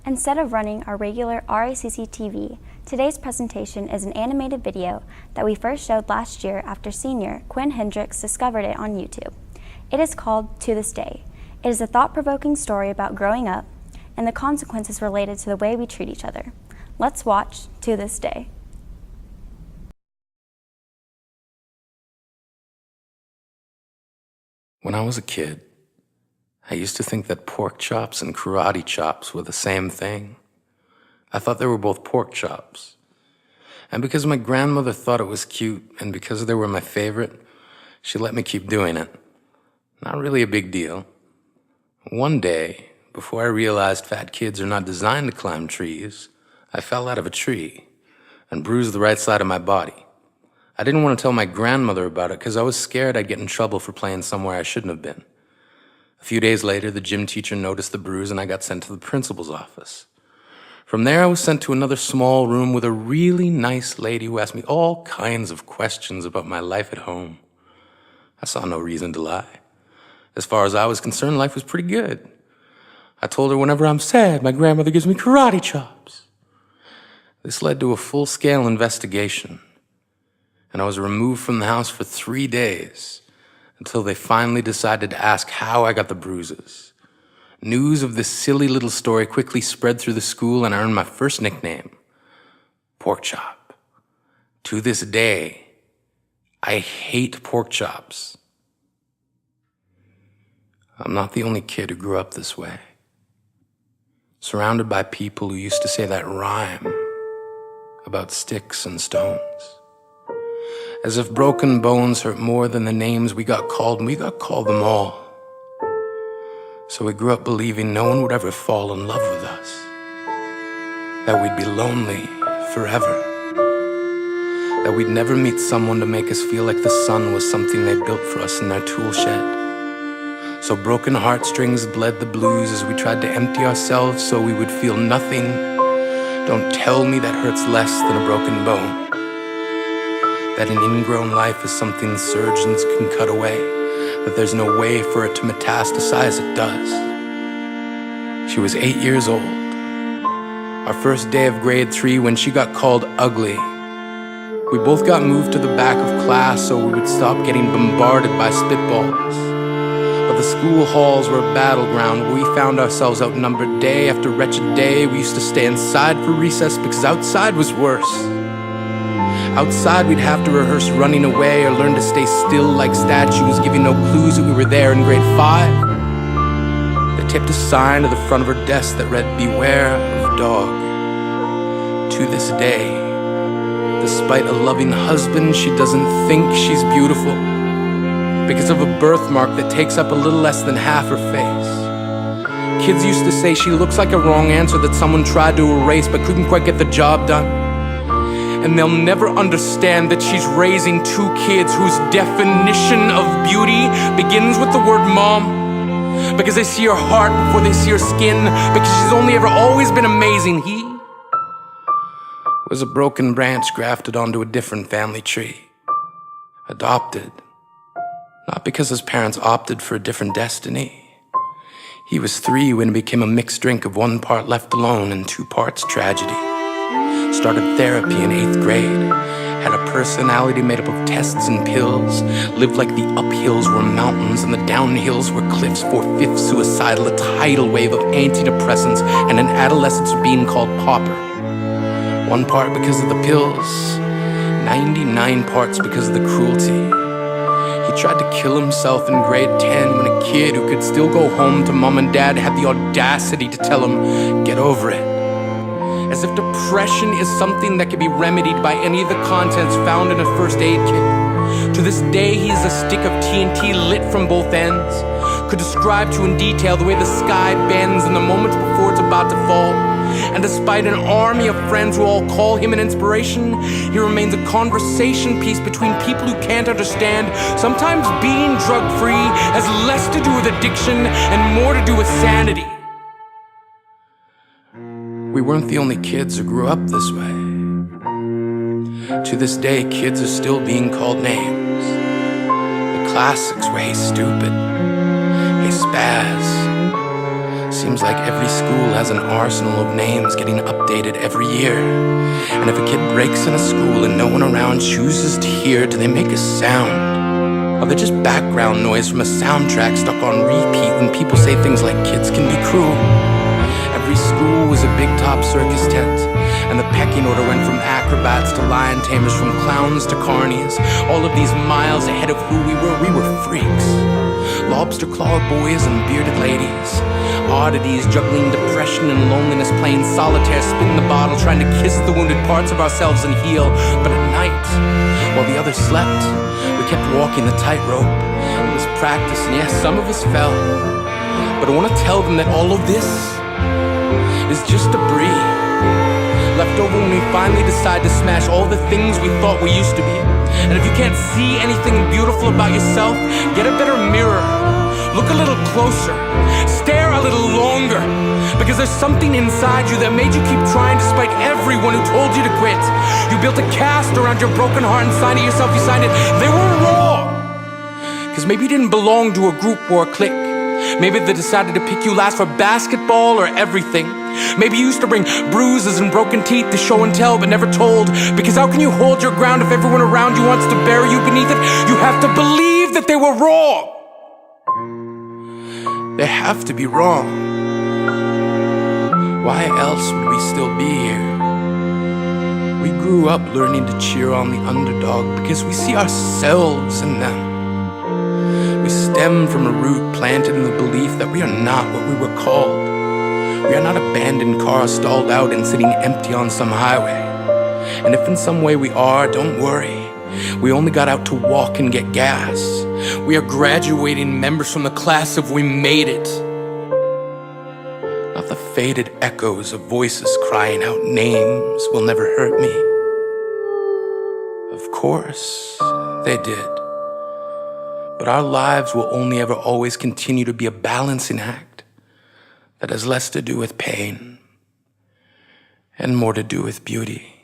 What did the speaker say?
Instead of running our regular RACC-TV, today's presentation is an animated video that we first showed last year after senior Quinn Hendricks discovered it on YouTube. It is called To This Day. It is a thought-provoking story about growing up and the consequences related to the way we treat each other. Let's watch To This Day. When I was a kid, I used to think that pork chops and karate chops were the same thing. I thought they were both pork chops. And because my grandmother thought it was cute, and because they were my favorite, she let me keep doing it. Not really a big deal. One day, before I realized fat kids are not designed to climb trees, I fell out of a tree and bruised the right side of my body. I didn't want to tell my grandmother about it because I was scared I'd get in trouble for playing somewhere I shouldn't have been. A few days later, the gym teacher noticed the bruise and I got sent to the principal's office. From there, I was sent to another small room with a really nice lady who asked me all kinds of questions about my life at home. I saw no reason to lie. As far as I was concerned, life was pretty good. I told her whenever I'm sad, my grandmother gives me karate chops. This led to a full-scale investigation, and I was removed from the house for 3 days until they finally decided to ask how I got the bruises. News of this silly little story quickly spread through the school, and I earned my first nickname, Pork Chop. To this day, I hate pork chops. I'm not the only kid who grew up this way, surrounded by people who used to say that rhyme about sticks and stones. As if broken bones hurt more than the names we got called, and we got called them all. So we grew up believing no one would ever fall in love with us, that we'd be lonely forever, that we'd never meet someone to make us feel like the sun was something they built for us in their tool shed. So broken heartstrings bled the blues as we tried to empty ourselves so we would feel nothing. Don't tell me that hurts less than a broken bone. That an ingrown life is something surgeons can cut away, that there's no way for it to metastasize, it does. She was 8 years old. Our first day of grade 3 when she got called ugly. We both got moved to the back of class so we would stop getting bombarded by spitballs. But the school halls were a battleground where we found ourselves outnumbered day after wretched day. We used to stay inside for recess because outside was worse. Outside we'd have to rehearse running away or learn to stay still like statues, giving no clues that we were there in grade 5. They taped a sign to the front of her desk that read, "Beware of dog." To this day, despite a loving husband, she doesn't think she's beautiful because of a birthmark that takes up a little less than half her face. Kids used to say she looks like a wrong answer that someone tried to erase but couldn't quite get the job done. And they'll never understand that she's raising 2 kids whose definition of beauty begins with the word mom. Because they see her heart before they see her skin. Because she's only ever always been amazing. He was a broken branch grafted onto a different family tree. Adopted. Not because his parents opted for a different destiny. He was 3 when it became a mixed drink of 1 part left alone and 2 parts tragedy. Started therapy in 8th grade, had a personality made up of tests and pills, lived like the uphills were mountains and the downhills were cliffs, 4/5 suicidal, a tidal wave of antidepressants, and an adolescence being called pauper. 1 part because of the pills, 99 parts because of the cruelty. He tried to kill himself in grade 10 when a kid who could still go home to mom and dad had the audacity to tell him, "Get over it." As if depression is something that can be remedied by any of the contents found in a first aid kit. To this day, he is a stick of TNT lit from both ends. Could describe to in detail the way the sky bends in the moments before it's about to fall. And despite an army of friends who all call him an inspiration, he remains a conversation piece between people who can't understand. Sometimes being drug-free has less to do with addiction and more to do with sanity. We weren't the only kids who grew up this way. To this day, kids are still being called names. The classics were, "Hey, stupid," "Hey, spaz." See, Seems like every school has an arsenal of names getting updated every year. And if a kid breaks in a school and no one around chooses to hear, do they make a sound? Or they're just background noise from a soundtrack stuck on repeat when people say things like kids can be cruel? Every school was a big top circus tent, and the pecking order went from acrobats to lion tamers, from clowns to carnies. All of these miles ahead of who we were freaks. Lobster claw boys and bearded ladies, oddities juggling depression and loneliness, playing solitaire, spin the bottle, trying to kiss the wounded parts of ourselves and heal. But at night, while the others slept, we kept walking the tightrope. It was practice, and yes, some of us fell. But I want to tell them that all of this is just debris left over when we finally decide to smash all the things we thought we used to be. And if you can't see anything beautiful about yourself, get a better mirror. Look a little closer. Stare a little longer. Because there's something inside you that made you keep trying despite everyone who told you to quit. You built a cast around your broken heart and signed it yourself. You signed it. They were wrong. Because maybe you didn't belong to a group or a clique. Maybe they decided to pick you last for basketball or everything. Maybe you used to bring bruises and broken teeth to show and tell but never told. Because how can you hold your ground if everyone around you wants to bury you beneath it? You have to believe that they were wrong. They have to be wrong. Why else would we still be here? We grew up learning to cheer on the underdog because we see ourselves in them. We stem from a root planted in the belief that we are not what we were called. We are not abandoned cars stalled out and sitting empty on some highway. And if in some way we are, don't worry. We only got out to walk and get gas. We are graduating members from the class of We Made It. Not the faded echoes of voices crying out names will never hurt me. Of course, they did. But our lives will only ever always continue to be a balancing act that has less to do with pain and more to do with beauty.